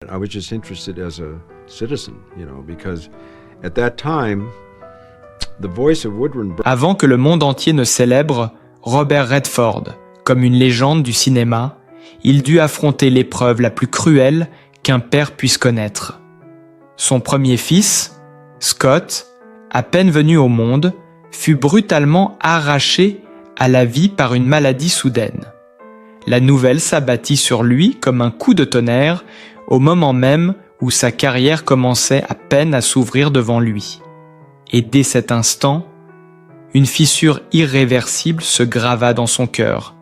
I was just interested as a citizen, because at that time, the voice of Woodrow. Avant que le monde entier ne célèbre Robert Redford comme une légende du cinéma, il dut affronter l'épreuve la plus cruelle qu'un père puisse connaître. Son premier fils, Scott, à peine venu au monde, fut brutalement arraché à la vie par une maladie soudaine. La nouvelle s'abattit sur lui comme un coup de tonnerre au moment même où sa carrière commençait à peine à s'ouvrir devant lui. Et dès cet instant, une fissure irréversible se grava dans son cœur.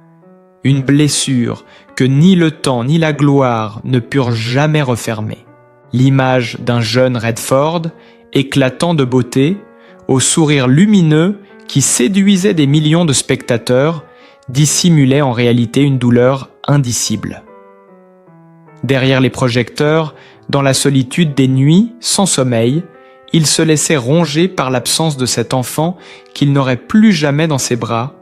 Une blessure que ni le temps ni la gloire ne purent jamais refermer. L'image d'un jeune Redford, éclatant de beauté, au sourire lumineux qui séduisait des millions de spectateurs, dissimulait en réalité une douleur indicible. Derrière les projecteurs, dans la solitude des nuits, sans sommeil, il se laissait ronger par l'absence de cet enfant qu'il n'aurait plus jamais dans ses bras.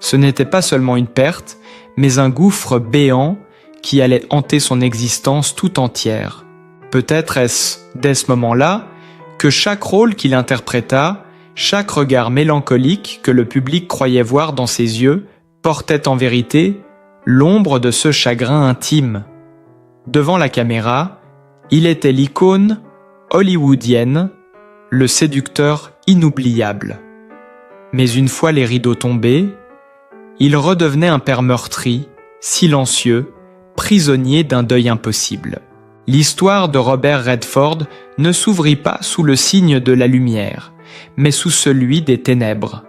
Ce n'était pas seulement une perte, mais un gouffre béant qui allait hanter son existence tout entière. Peut-être est-ce, dès ce moment-là, que chaque rôle qu'il interpréta, chaque regard mélancolique que le public croyait voir dans ses yeux, portait en vérité l'ombre de ce chagrin intime. Devant la caméra, il était l'icône hollywoodienne, le séducteur inoubliable. Mais une fois les rideaux tombés, il redevenait un père meurtri, silencieux, prisonnier d'un deuil impossible. L'histoire de Robert Redford ne s'ouvrit pas sous le signe de la lumière, mais sous celui des ténèbres.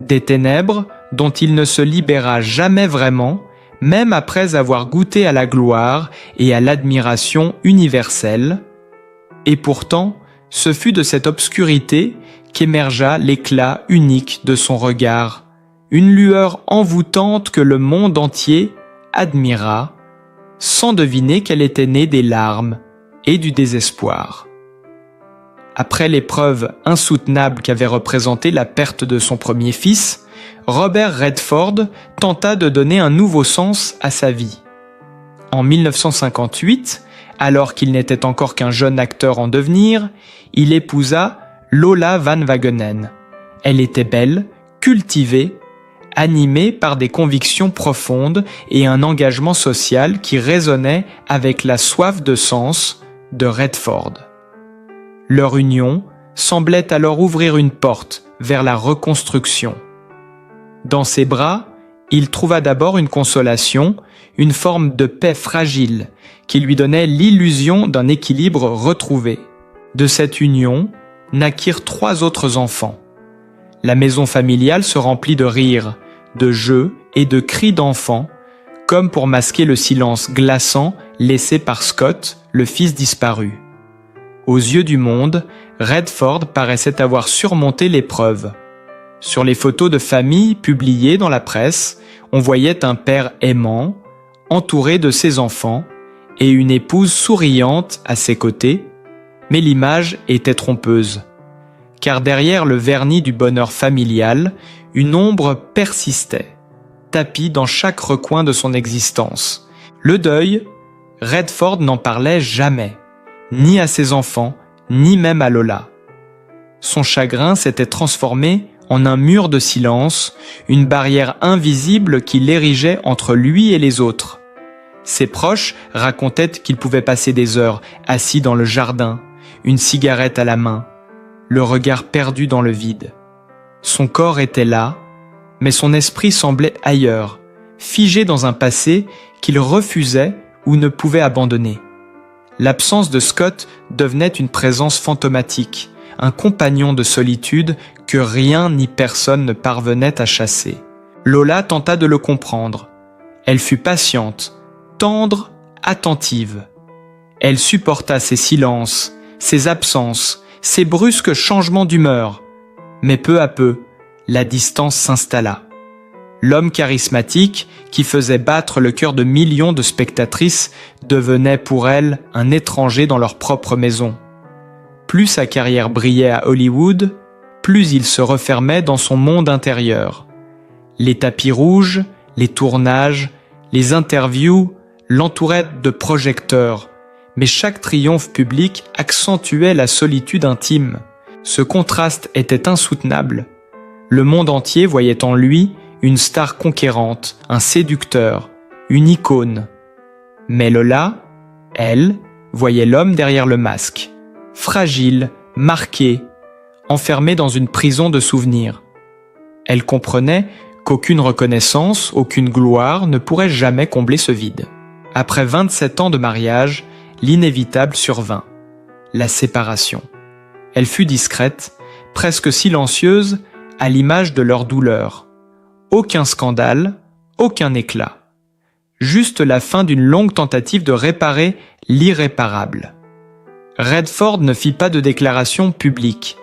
Des ténèbres dont il ne se libéra jamais vraiment, même après avoir goûté à la gloire et à l'admiration universelle. Et pourtant, ce fut de cette obscurité qu'émergea l'éclat unique de son regard, une lueur envoûtante que le monde entier admira, sans deviner qu'elle était née des larmes et du désespoir. Après l'épreuve insoutenable qu'avait représentée la perte de son premier fils, Robert Redford tenta de donner un nouveau sens à sa vie. En 1958, alors qu'il n'était encore qu'un jeune acteur en devenir, il épousa Lola Van Wagenen. Elle était belle, cultivée, animée par des convictions profondes et un engagement social qui résonnait avec la soif de sens de Redford. Leur union semblait alors ouvrir une porte vers la reconstruction. Dans ses bras, il trouva d'abord une consolation, une forme de paix fragile qui lui donnait l'illusion d'un équilibre retrouvé. De cette union naquirent 3 autres enfants. La maison familiale se remplit de rires, de jeux et de cris d'enfants, comme pour masquer le silence glaçant laissé par Scott, le fils disparu. Aux yeux du monde, Redford paraissait avoir surmonté l'épreuve. Sur les photos de famille publiées dans la presse, on voyait un père aimant, entouré de ses enfants, et une épouse souriante à ses côtés, mais l'image était trompeuse. Car derrière le vernis du bonheur familial, une ombre persistait, tapie dans chaque recoin de son existence. Le deuil, Redford n'en parlait jamais, ni à ses enfants, ni même à Lola. Son chagrin s'était transformé en un mur de silence, une barrière invisible qui l'érigeait entre lui et les autres. Ses proches racontaient qu'il pouvait passer des heures assis dans le jardin, une cigarette à la main, le regard perdu dans le vide. Son corps était là, mais son esprit semblait ailleurs, figé dans un passé qu'il refusait ou ne pouvait abandonner. L'absence de Scott devenait une présence fantomatique, un compagnon de solitude que rien ni personne ne parvenait à chasser. Lola tenta de le comprendre. Elle fut patiente, tendre, attentive. Elle supporta ses silences, ses absences, ses brusques changements d'humeur. Mais peu à peu, la distance s'installa. L'homme charismatique, qui faisait battre le cœur de millions de spectatrices, devenait pour elle un étranger dans leur propre maison. Plus sa carrière brillait à Hollywood, plus il se refermait dans son monde intérieur. Les tapis rouges, les tournages, les interviews l'entouraient de projecteurs, Mais chaque triomphe public accentuait la solitude intime. Ce contraste était insoutenable. Le monde entier voyait en lui une star conquérante, un séducteur, une icône. Mais Lola, elle, voyait l'homme derrière le masque, fragile, marqué, enfermé dans une prison de souvenirs. Elle comprenait qu'aucune reconnaissance, aucune gloire ne pourrait jamais combler ce vide. Après 27 ans de mariage, l'inévitable survint, la séparation. Elle fut discrète, presque silencieuse, à l'image de leur douleur. Aucun scandale, aucun éclat. Juste la fin d'une longue tentative de réparer l'irréparable. Redford ne fit pas de déclaration publique.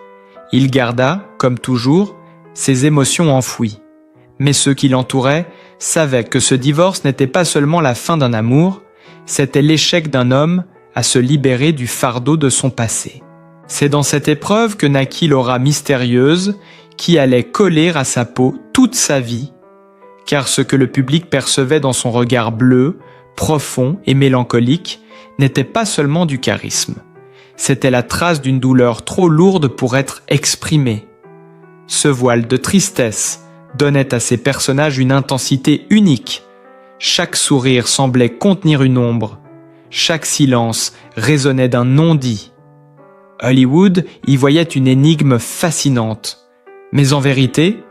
Il garda, comme toujours, ses émotions enfouies. Mais ceux qui l'entouraient savaient que ce divorce n'était pas seulement la fin d'un amour, c'était l'échec d'un homme à se libérer du fardeau de son passé. C'est dans cette épreuve que naquit l'aura mystérieuse qui allait coller à sa peau toute sa vie, car ce que le public percevait dans son regard bleu, profond et mélancolique n'était pas seulement du charisme. C'était la trace d'une douleur trop lourde pour être exprimée. Ce voile de tristesse donnait à ces personnages une intensité unique. Chaque sourire semblait contenir une ombre. Chaque silence résonnait d'un non-dit. Hollywood y voyait une énigme fascinante. Mais en vérité,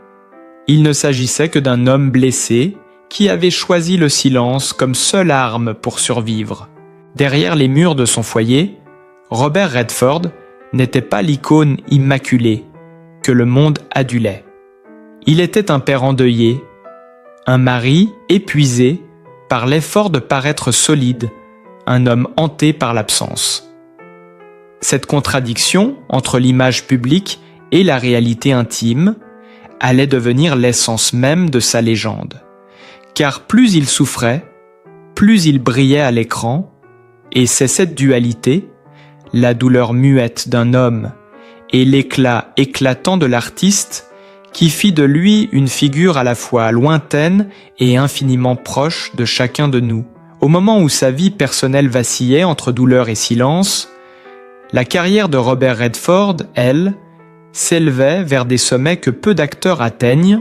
il ne s'agissait que d'un homme blessé qui avait choisi le silence comme seule arme pour survivre. Derrière les murs de son foyer, Robert Redford n'était pas l'icône immaculée que le monde adulait. Il était un père endeuillé, un mari épuisé par l'effort de paraître solide, un homme hanté par l'absence. Cette contradiction entre l'image publique et la réalité intime allait devenir l'essence même de sa légende. Car plus il souffrait, plus il brillait à l'écran, et c'est cette dualité, la douleur muette d'un homme et l'éclat éclatant de l'artiste, qui fit de lui une figure à la fois lointaine et infiniment proche de chacun de nous. Au moment où sa vie personnelle vacillait entre douleur et silence, la carrière de Robert Redford, elle, s'élevait vers des sommets que peu d'acteurs atteignent.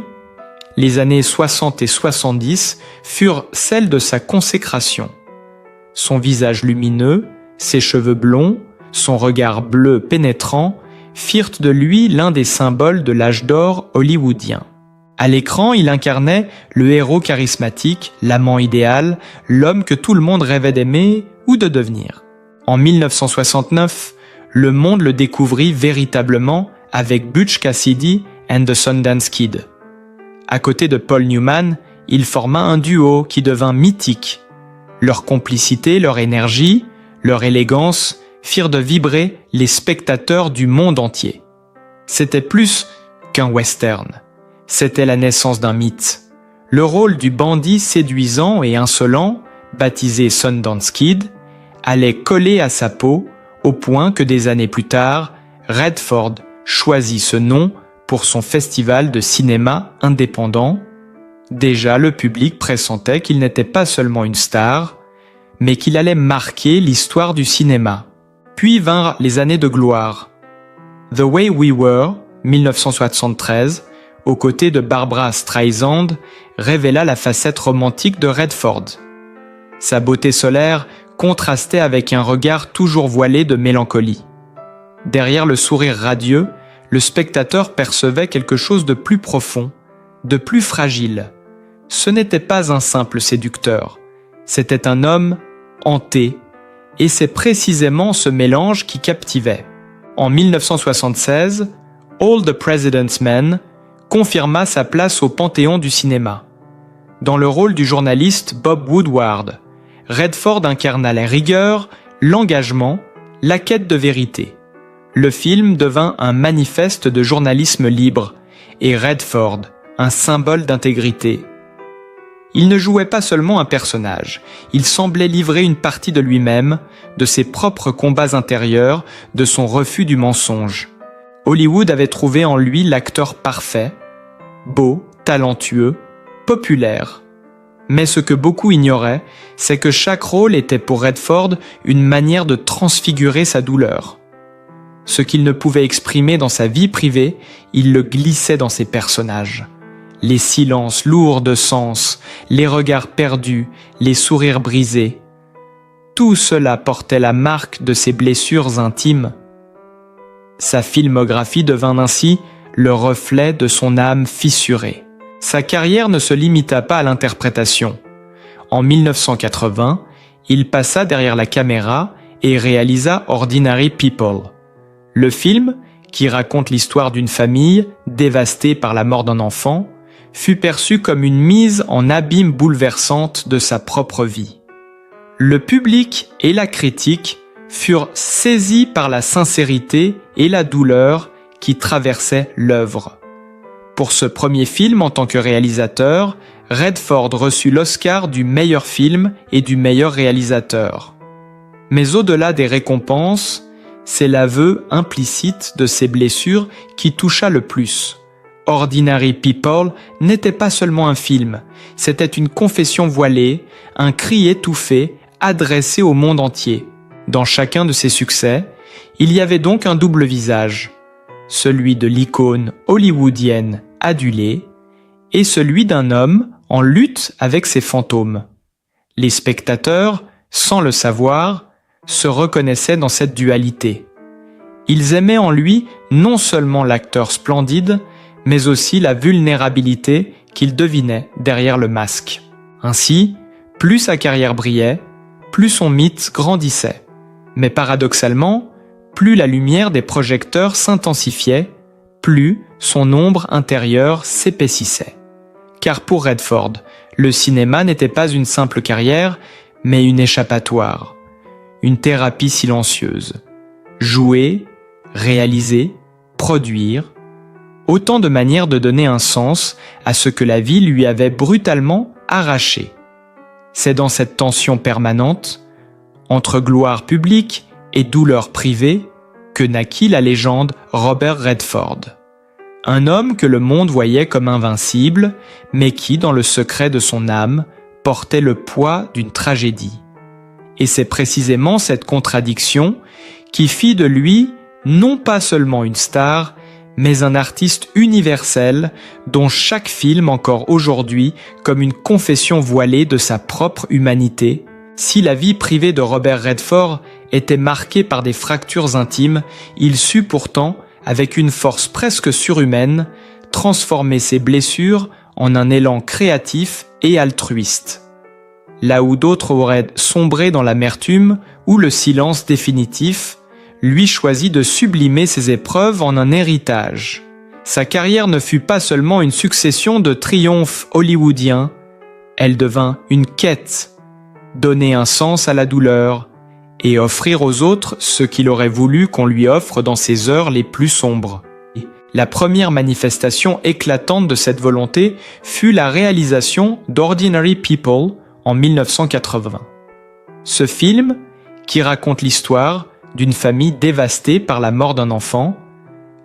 Les années 60 et 70 furent celles de sa consécration. Son visage lumineux, ses cheveux blonds, son regard bleu pénétrant firent de lui l'un des symboles de l'âge d'or hollywoodien. À l'écran, il incarnait le héros charismatique, l'amant idéal, l'homme que tout le monde rêvait d'aimer ou de devenir. En 1969, le monde le découvrit véritablement avec Butch Cassidy and the Sundance Kid. À côté de Paul Newman, il forma un duo qui devint mythique. Leur complicité, leur énergie, leur élégance firent de vibrer les spectateurs du monde entier. C'était plus qu'un western. C'était la naissance d'un mythe. Le rôle du bandit séduisant et insolent, baptisé Sundance Kid, allait coller à sa peau au point que des années plus tard, Redford choisit ce nom pour son festival de cinéma indépendant. Déjà, le public pressentait qu'il n'était pas seulement une star, mais qu'il allait marquer l'histoire du cinéma. Puis vinrent les années de gloire. The Way We Were, 1973, aux côtés de Barbra Streisand, révéla la facette romantique de Redford. Sa beauté solaire contrastait avec un regard toujours voilé de mélancolie. Derrière le sourire radieux, le spectateur percevait quelque chose de plus profond, de plus fragile. Ce n'était pas un simple séducteur, c'était un homme hanté, et c'est précisément ce mélange qui captivait. En 1976, All the President's Men confirma sa place au panthéon du cinéma. Dans le rôle du journaliste Bob Woodward, Redford incarna la rigueur, l'engagement, la quête de vérité. Le film devint un manifeste de journalisme libre, et Redford, un symbole d'intégrité. Il ne jouait pas seulement un personnage, il semblait livrer une partie de lui-même, de ses propres combats intérieurs, de son refus du mensonge. Hollywood avait trouvé en lui l'acteur parfait, beau, talentueux, populaire. Mais ce que beaucoup ignoraient, c'est que chaque rôle était pour Redford une manière de transfigurer sa douleur. Ce qu'il ne pouvait exprimer dans sa vie privée, il le glissait dans ses personnages. Les silences lourds de sens, les regards perdus, les sourires brisés. Tout cela portait la marque de ses blessures intimes. Sa filmographie devint ainsi le reflet de son âme fissurée. Sa carrière ne se limita pas à l'interprétation. En 1980, il passa derrière la caméra et réalisa Ordinary People. Le film, qui raconte l'histoire d'une famille dévastée par la mort d'un enfant, fut perçu comme une mise en abîme bouleversante de sa propre vie. Le public et la critique furent saisis par la sincérité et la douleur qui traversaient l'œuvre. Pour ce premier film en tant que réalisateur, Redford reçut l'Oscar du meilleur film et du meilleur réalisateur. Mais au-delà des récompenses, c'est l'aveu implicite de ses blessures qui toucha le plus. Ordinary People n'était pas seulement un film, c'était une confession voilée, un cri étouffé adressé au monde entier. Dans chacun de ses succès, il y avait donc un double visage, celui de l'icône hollywoodienne adulée et celui d'un homme en lutte avec ses fantômes. Les spectateurs, sans le savoir, se reconnaissaient dans cette dualité. Ils aimaient en lui non seulement l'acteur splendide, mais aussi la vulnérabilité qu'il devinait derrière le masque. Ainsi, plus sa carrière brillait, plus son mythe grandissait. Mais paradoxalement, plus la lumière des projecteurs s'intensifiait, plus son ombre intérieure s'épaississait. Car pour Redford, le cinéma n'était pas une simple carrière, mais une échappatoire, une thérapie silencieuse. Jouer, réaliser, produire, autant de manières de donner un sens à ce que la vie lui avait brutalement arraché. C'est dans cette tension permanente, entre gloire publique et douleur privée, que naquit la légende Robert Redford. Un homme que le monde voyait comme invincible, mais qui, dans le secret de son âme, portait le poids d'une tragédie. Et c'est précisément cette contradiction qui fit de lui non pas seulement une star, mais un artiste universel dont chaque film encore aujourd'hui comme une confession voilée de sa propre humanité. Si la vie privée de Robert Redford était marquée par des fractures intimes, il sut pourtant, avec une force presque surhumaine, transformer ses blessures en un élan créatif et altruiste. Là où d'autres auraient sombré dans l'amertume ou le silence définitif, lui choisit de sublimer ses épreuves en un héritage. Sa carrière ne fut pas seulement une succession de triomphes hollywoodiens, elle devint une quête, donner un sens à la douleur et offrir aux autres ce qu'il aurait voulu qu'on lui offre dans ses heures les plus sombres. La première manifestation éclatante de cette volonté fut la réalisation d'Ordinary People en 1980. Ce film, qui raconte l'histoire d'une famille dévastée par la mort d'un enfant,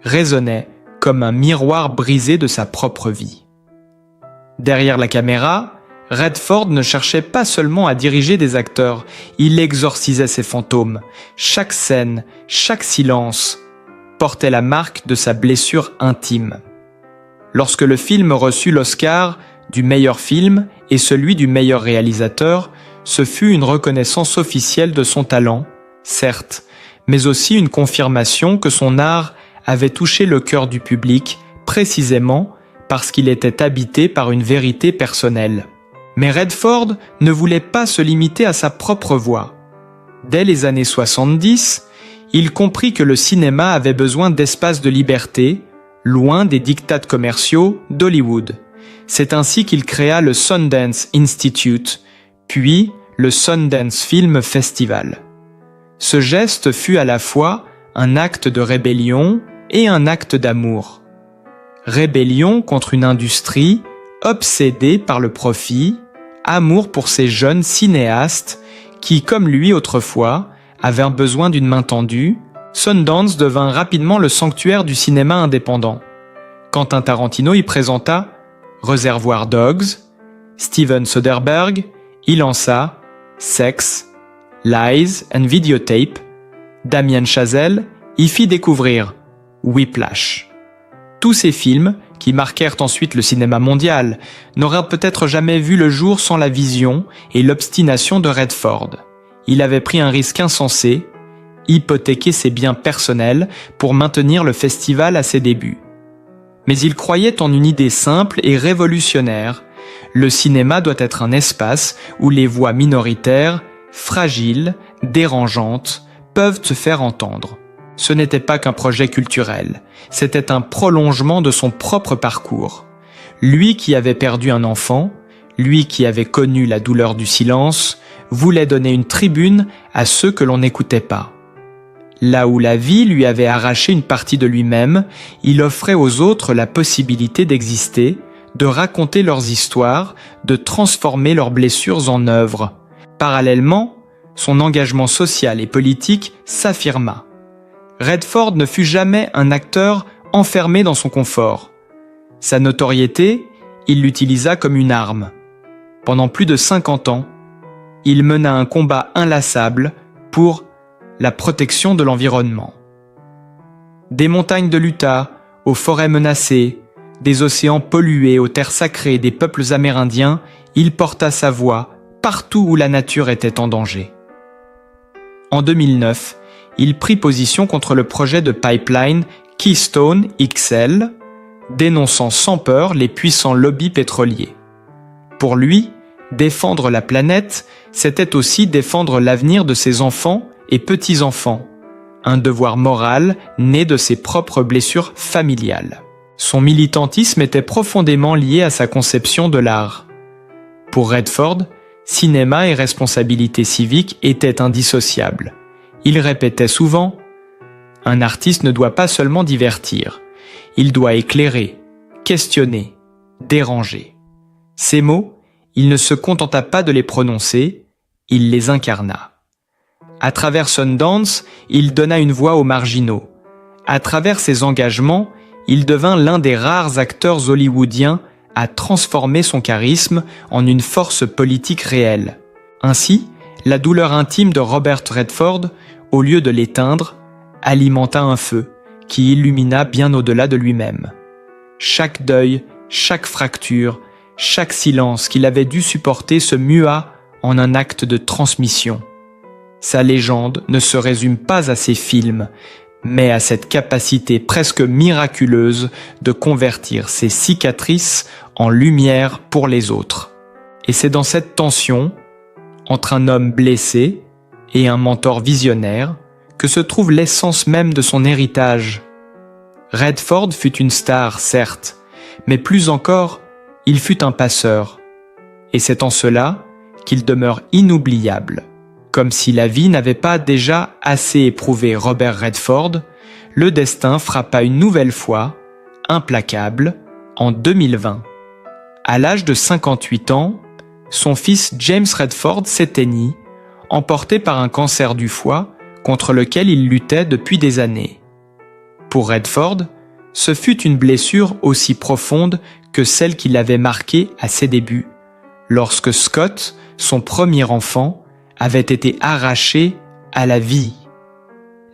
résonnait comme un miroir brisé de sa propre vie. Derrière la caméra, Redford ne cherchait pas seulement à diriger des acteurs, il exorcisait ses fantômes. Chaque scène, chaque silence portait la marque de sa blessure intime. Lorsque le film reçut l'Oscar du meilleur film et celui du meilleur réalisateur, ce fut une reconnaissance officielle de son talent, certes, mais aussi une confirmation que son art avait touché le cœur du public, précisément parce qu'il était habité par une vérité personnelle. Mais Redford ne voulait pas se limiter à sa propre voix. Dès les années 70, il comprit que le cinéma avait besoin d'espaces de liberté, loin des diktats commerciaux d'Hollywood. C'est ainsi qu'il créa le Sundance Institute, puis le Sundance Film Festival. Ce geste fut à la fois un acte de rébellion et un acte d'amour. Rébellion contre une industrie obsédée par le profit, amour pour ces jeunes cinéastes qui, comme lui autrefois, avaient besoin d'une main tendue. Sundance devint rapidement le sanctuaire du cinéma indépendant. Quentin Tarantino y présenta Reservoir Dogs, Steven Soderbergh y lança Sex, Lies and Videotape. Damien Chazelle y fit découvrir Whiplash. Tous ces films, qui marquèrent ensuite le cinéma mondial, n'auraient peut-être jamais vu le jour sans la vision et l'obstination de Redford. Il avait pris un risque insensé, hypothéquer ses biens personnels pour maintenir le festival à ses débuts. Mais il croyait en une idée simple et révolutionnaire. Le cinéma doit être un espace où les voix minoritaires, fragiles, dérangeantes, peuvent se faire entendre. Ce n'était pas qu'un projet culturel, c'était un prolongement de son propre parcours. Lui qui avait perdu un enfant, lui qui avait connu la douleur du silence, voulait donner une tribune à ceux que l'on n'écoutait pas. Là où la vie lui avait arraché une partie de lui-même, il offrait aux autres la possibilité d'exister, de raconter leurs histoires, de transformer leurs blessures en œuvres. Parallèlement, son engagement social et politique s'affirma. Redford ne fut jamais un acteur enfermé dans son confort. Sa notoriété, il l'utilisa comme une arme. Pendant plus de 50 ans, il mena un combat inlassable pour la protection de l'environnement. Des montagnes de l'Utah aux forêts menacées, des océans pollués aux terres sacrées des peuples amérindiens, il porta sa voix partout où la nature était en danger. En 2009, il prit position contre le projet de pipeline Keystone XL, dénonçant sans peur les puissants lobbies pétroliers. Pour lui, défendre la planète, c'était aussi défendre l'avenir de ses enfants et petits-enfants, un devoir moral né de ses propres blessures familiales. Son militantisme était profondément lié à sa conception de l'art. Pour Redford, cinéma et responsabilité civique étaient indissociables. Il répétait souvent « Un artiste ne doit pas seulement divertir, il doit éclairer, questionner, déranger. » Ces mots, il ne se contenta pas de les prononcer, il les incarna. À travers Sundance, il donna une voix aux marginaux. À travers ses engagements, il devint l'un des rares acteurs hollywoodiens à transformer son charisme en une force politique réelle. Ainsi, la douleur intime de Robert Redford, au lieu de l'éteindre, alimenta un feu qui illumina bien au-delà de lui-même. Chaque deuil, chaque fracture, chaque silence qu'il avait dû supporter se mua en un acte de transmission. Sa légende ne se résume pas à ses films, mais à cette capacité presque miraculeuse de convertir ses cicatrices en lumière pour les autres. Et c'est dans cette tension, entre un homme blessé et un mentor visionnaire, que se trouve l'essence même de son héritage. Redford fut une star, certes, mais plus encore, il fut un passeur. Et c'est en cela qu'il demeure inoubliable. Comme si la vie n'avait pas déjà assez éprouvé Robert Redford, le destin frappa une nouvelle fois, implacable, en 2020. À l'âge de 58 ans, son fils James Redford s'éteignit, emporté par un cancer du foie contre lequel il luttait depuis des années. Pour Redford, ce fut une blessure aussi profonde que celle qui l'avait marqué à ses débuts, lorsque Scott, son premier enfant, avait été arraché à la vie.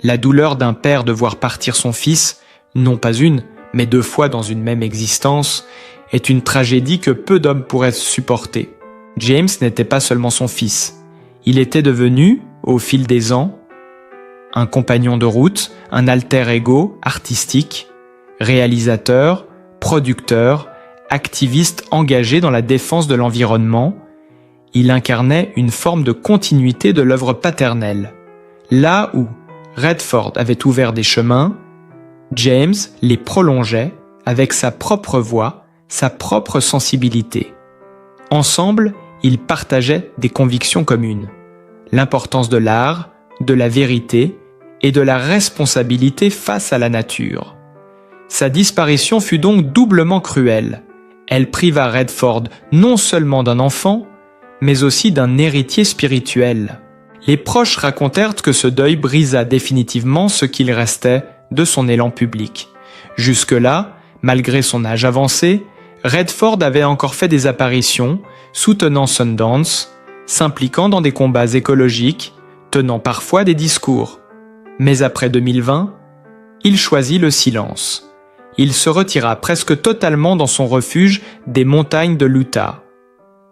La douleur d'un père de voir partir son fils, non pas une, mais 2 fois dans une même existence, est une tragédie que peu d'hommes pourraient supporter. James n'était pas seulement son fils. Il était devenu, au fil des ans, un compagnon de route, un alter ego artistique, réalisateur, producteur, activiste engagé dans la défense de l'environnement. Il incarnait une forme de continuité de l'œuvre paternelle. Là où Redford avait ouvert des chemins, James les prolongeait avec sa propre voix, sa propre sensibilité. Ensemble, ils partageaient des convictions communes. L'importance de l'art, de la vérité et de la responsabilité face à la nature. Sa disparition fut donc doublement cruelle. Elle priva Redford non seulement d'un enfant, mais aussi d'un héritier spirituel. Les proches racontèrent que ce deuil brisa définitivement ce qu'il restait de son élan public. Jusque-là, malgré son âge avancé, Redford avait encore fait des apparitions, soutenant Sundance, s'impliquant dans des combats écologiques, tenant parfois des discours. Mais après 2020, il choisit le silence. Il se retira presque totalement dans son refuge des montagnes de l'Utah.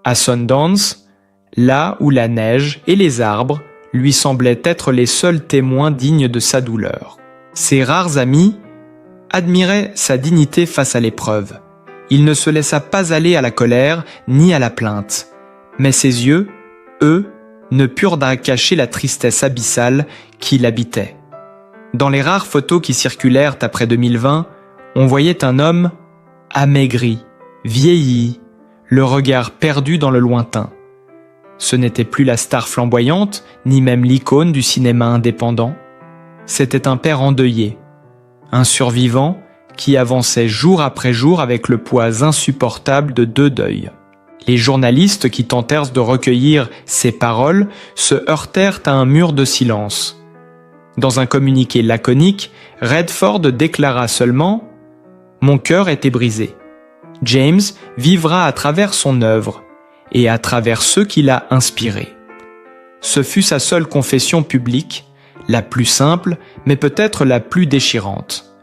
À Sundance, là où la neige et les arbres lui semblaient être les seuls témoins dignes de sa douleur. Ses rares amis admiraient sa dignité face à l'épreuve. Il ne se laissa pas aller à la colère ni à la plainte. Mais ses yeux, eux, ne purent cacher la tristesse abyssale qui l'habitait. Dans les rares photos qui circulèrent après 2020, on voyait un homme amaigri, vieilli, le regard perdu dans le lointain. Ce n'était plus la star flamboyante, ni même l'icône du cinéma indépendant. C'était un père endeuillé, un survivant qui avançait jour après jour avec le poids insupportable de 2 deuils. Les journalistes qui tentèrent de recueillir ces paroles se heurtèrent à un mur de silence. Dans un communiqué laconique, Redford déclara seulement « Mon cœur était brisé. James vivra à travers son œuvre et à travers ceux qui l'a inspiré. » Ce fut sa seule confession publique, la plus simple, mais peut-être la plus déchirante.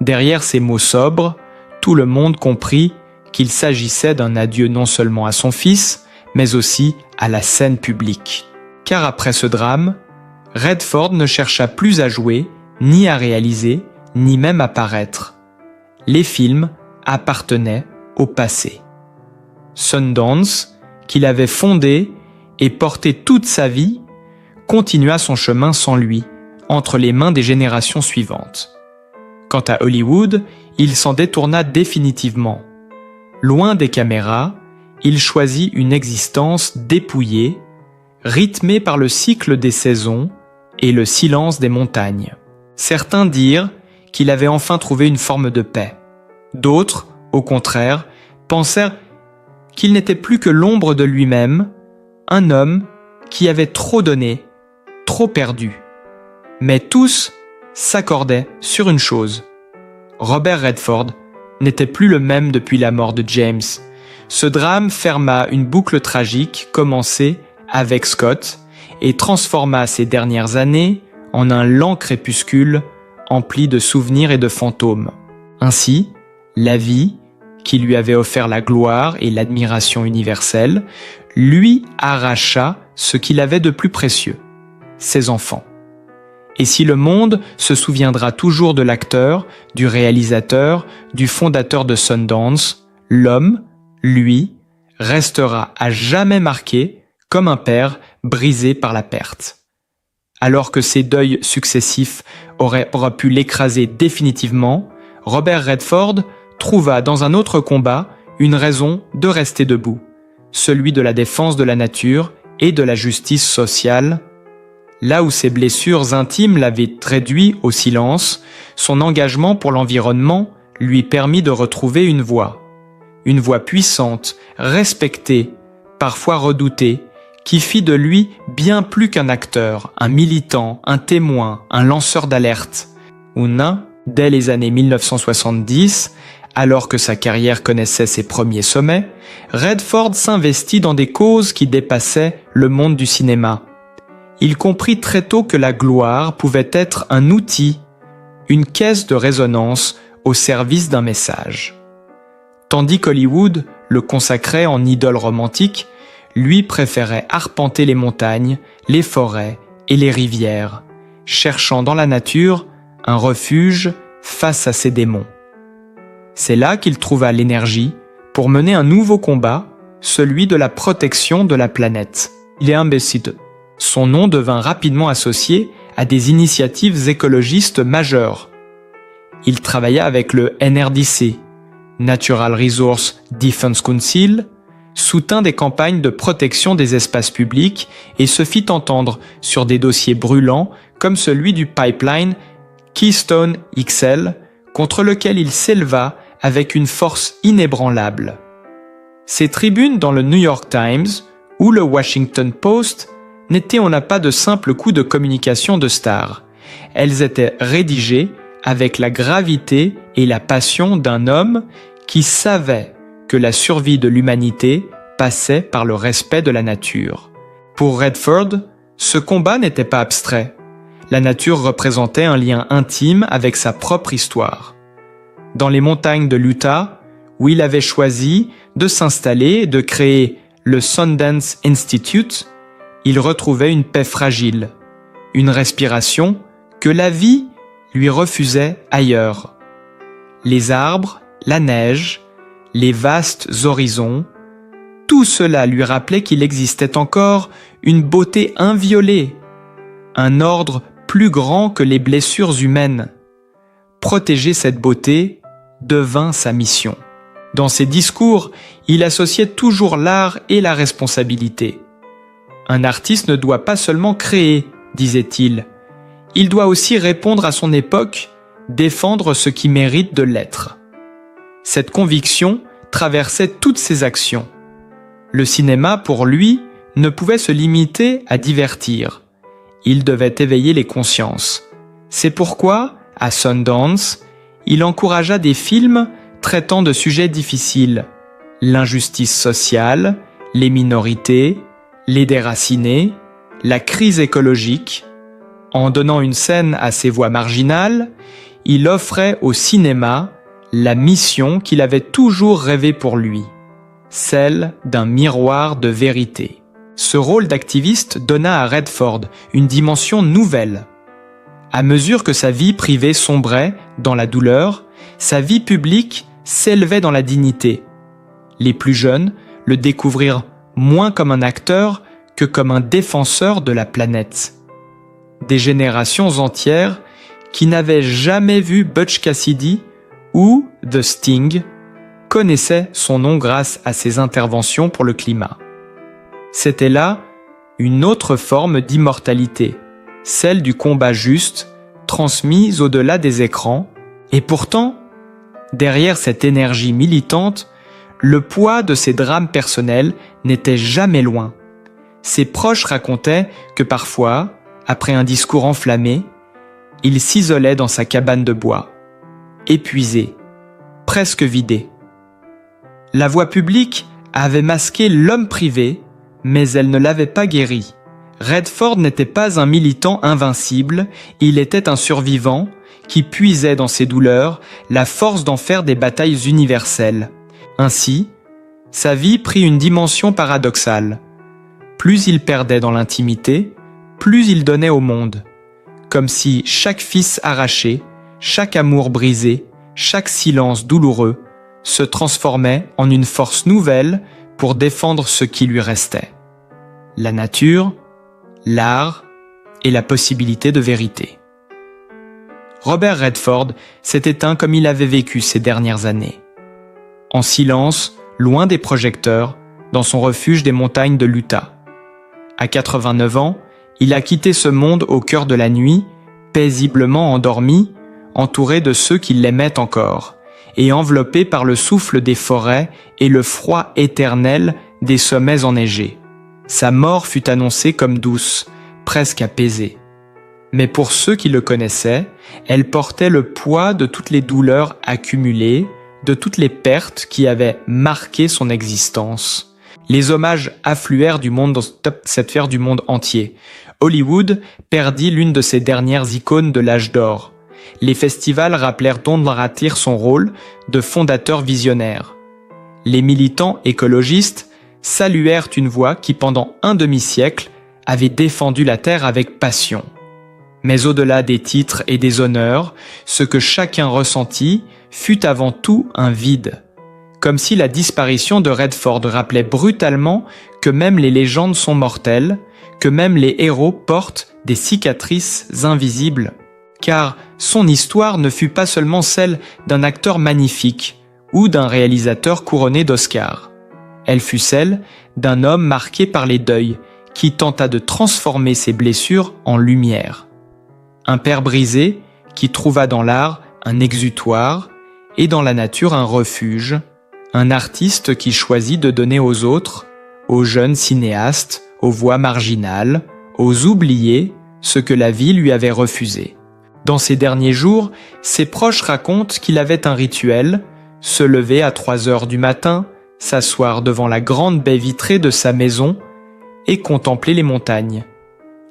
Derrière ces mots sobres, tout le monde comprit qu'il s'agissait d'un adieu non seulement à son fils, mais aussi à la scène publique. Car après ce drame, Redford ne chercha plus à jouer, ni à réaliser, ni même à paraître. Les films appartenaient au passé. Sundance, qu'il avait fondé et porté toute sa vie, continua son chemin sans lui, entre les mains des générations suivantes. Quant à Hollywood, il s'en détourna définitivement. Loin des caméras, il choisit une existence dépouillée, rythmée par le cycle des saisons et le silence des montagnes. Certains dirent qu'il avait enfin trouvé une forme de paix. D'autres, au contraire, pensèrent qu'il n'était plus que l'ombre de lui-même, un homme qui avait trop donné, trop perdu. Mais tous s'accordaient sur une chose. Robert Redford n'était plus le même depuis la mort de James. Ce drame ferma une boucle tragique commencée avec Scott et transforma ses dernières années en un lent crépuscule empli de souvenirs et de fantômes. Ainsi, la vie, qui lui avait offert la gloire et l'admiration universelle, lui arracha ce qu'il avait de plus précieux, ses enfants. Et si le monde se souviendra toujours de l'acteur, du réalisateur, du fondateur de Sundance, l'homme, lui, restera à jamais marqué comme un père brisé par la perte. Alors que ses deuils successifs auraient pu l'écraser définitivement, Robert Redford trouva dans un autre combat une raison de rester debout, celui de la défense de la nature et de la justice sociale. Là où ses blessures intimes l'avaient réduit au silence, son engagement pour l'environnement lui permit de retrouver une voix puissante, respectée, parfois redoutée, qui fit de lui bien plus qu'un acteur, un militant, un témoin, un lanceur d'alerte. Dès les années 1970, alors que sa carrière connaissait ses premiers sommets, Redford s'investit dans des causes qui dépassaient le monde du cinéma. Il comprit très tôt que la gloire pouvait être un outil, une caisse de résonance au service d'un message. Tandis qu'Hollywood le consacrait en idole romantique, lui préférait arpenter les montagnes, les forêts et les rivières, cherchant dans la nature un refuge face à ses démons. C'est là qu'il trouva l'énergie pour mener un nouveau combat, celui de la protection de la planète. Il est imbécile. Son nom devint rapidement associé à des initiatives écologistes majeures. Il travailla avec le NRDC, Natural Resource Defense Council, soutint des campagnes de protection des espaces publics et se fit entendre sur des dossiers brûlants comme celui du pipeline Keystone XL, contre lequel il s'éleva avec une force inébranlable. Ses tribunes dans le New York Times ou le Washington Post n'étaient pas de simples coups de communication de stars. Elles étaient rédigées avec la gravité et la passion d'un homme qui savait que la survie de l'humanité passait par le respect de la nature. Pour Redford, ce combat n'était pas abstrait. La nature représentait un lien intime avec sa propre histoire. Dans les montagnes de l'Utah, où il avait choisi de s'installer et de créer le Sundance Institute, il retrouvait une paix fragile, une respiration que la vie lui refusait ailleurs. Les arbres, la neige, les vastes horizons, tout cela lui rappelait qu'il existait encore une beauté inviolée, un ordre plus grand que les blessures humaines. Protéger cette beauté devint sa mission. Dans ses discours, il associait toujours l'art et la responsabilité. Un artiste ne doit pas seulement créer, disait-il. Il doit aussi répondre à son époque, défendre ce qui mérite de l'être. Cette conviction traversait toutes ses actions. Le cinéma, pour lui, ne pouvait se limiter à divertir. Il devait éveiller les consciences. C'est pourquoi, à Sundance, il encouragea des films traitant de sujets difficiles, l'injustice sociale, les minorités, les déracinés, la crise écologique. En donnant une scène à ces voix marginales, il offrait au cinéma la mission qu'il avait toujours rêvé pour lui, celle d'un miroir de vérité. Ce rôle d'activiste donna à Redford une dimension nouvelle. À mesure que sa vie privée sombrait dans la douleur, sa vie publique s'élevait dans la dignité. Les plus jeunes le découvrirent moins comme un acteur que comme un défenseur de la planète. Des générations entières qui n'avaient jamais vu Butch Cassidy ou The Sting connaissaient son nom grâce à ses interventions pour le climat. C'était là une autre forme d'immortalité, celle du combat juste, transmise au-delà des écrans, et pourtant, derrière cette énergie militante, le poids de ses drames personnels n'était jamais loin. Ses proches racontaient que parfois, après un discours enflammé, il s'isolait dans sa cabane de bois, épuisé, presque vidé. La voix publique avait masqué l'homme privé, mais elle ne l'avait pas guéri. Redford n'était pas un militant invincible, il était un survivant qui puisait dans ses douleurs la force d'en faire des batailles universelles. Ainsi, sa vie prit une dimension paradoxale. Plus il perdait dans l'intimité, plus il donnait au monde. Comme si chaque fils arraché, chaque amour brisé, chaque silence douloureux se transformait en une force nouvelle pour défendre ce qui lui restait. La nature, l'art et la possibilité de vérité. Robert Redford s'est éteint comme il avait vécu ces dernières années. En silence, loin des projecteurs, dans son refuge des montagnes de l'Utah. À 89 ans, il a quitté ce monde au cœur de la nuit, paisiblement endormi, entouré de ceux qui l'aimaient encore, et enveloppé par le souffle des forêts et le froid éternel des sommets enneigés. Sa mort fut annoncée comme douce, presque apaisée. Mais pour ceux qui le connaissaient, elle portait le poids de toutes les douleurs accumulées, de toutes les pertes qui avaient marqué son existence. Les hommages affluèrent du monde cette sphère du monde entier. Hollywood perdit l'une de ses dernières icônes de l'âge d'or. Les festivals rappelèrent Don Ratir son rôle de fondateur visionnaire. Les militants écologistes saluèrent une voix qui pendant un demi-siècle avait défendu la terre avec passion. Mais au-delà des titres et des honneurs, ce que chacun ressentit fut avant tout un vide. Comme si la disparition de Redford rappelait brutalement que même les légendes sont mortelles, que même les héros portent des cicatrices invisibles. Car son histoire ne fut pas seulement celle d'un acteur magnifique ou d'un réalisateur couronné d'Oscars. Elle fut celle d'un homme marqué par les deuils, qui tenta de transformer ses blessures en lumière. Un père brisé qui trouva dans l'art un exutoire et dans la nature un refuge, un artiste qui choisit de donner aux autres, aux jeunes cinéastes, aux voix marginales, aux oubliés, ce que la vie lui avait refusé. Dans ces derniers jours, ses proches racontent qu'il avait un rituel, se lever à 3 heures du matin, s'asseoir devant la grande baie vitrée de sa maison et contempler les montagnes.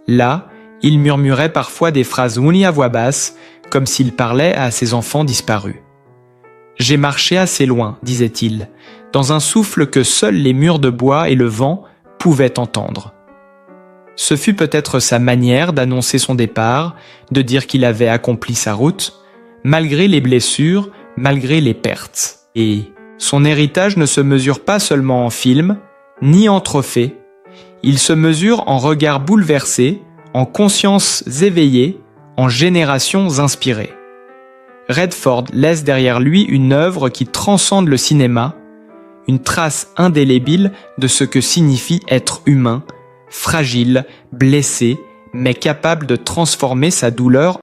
Là, il murmurait parfois des phrases Wuni à voix basse, comme s'il parlait à ses enfants disparus. « J'ai marché assez loin, disait-il, dans un souffle que seuls les murs de bois et le vent pouvaient entendre. » Ce fut peut-être sa manière d'annoncer son départ, de dire qu'il avait accompli sa route, malgré les blessures, malgré les pertes. Et son héritage ne se mesure pas seulement en films, ni en trophées, il se mesure en regards bouleversés, en consciences éveillées, en générations inspirées. Redford laisse derrière lui une œuvre qui transcende le cinéma, une trace indélébile de ce que signifie être humain, fragile, blessé, mais capable de transformer sa douleur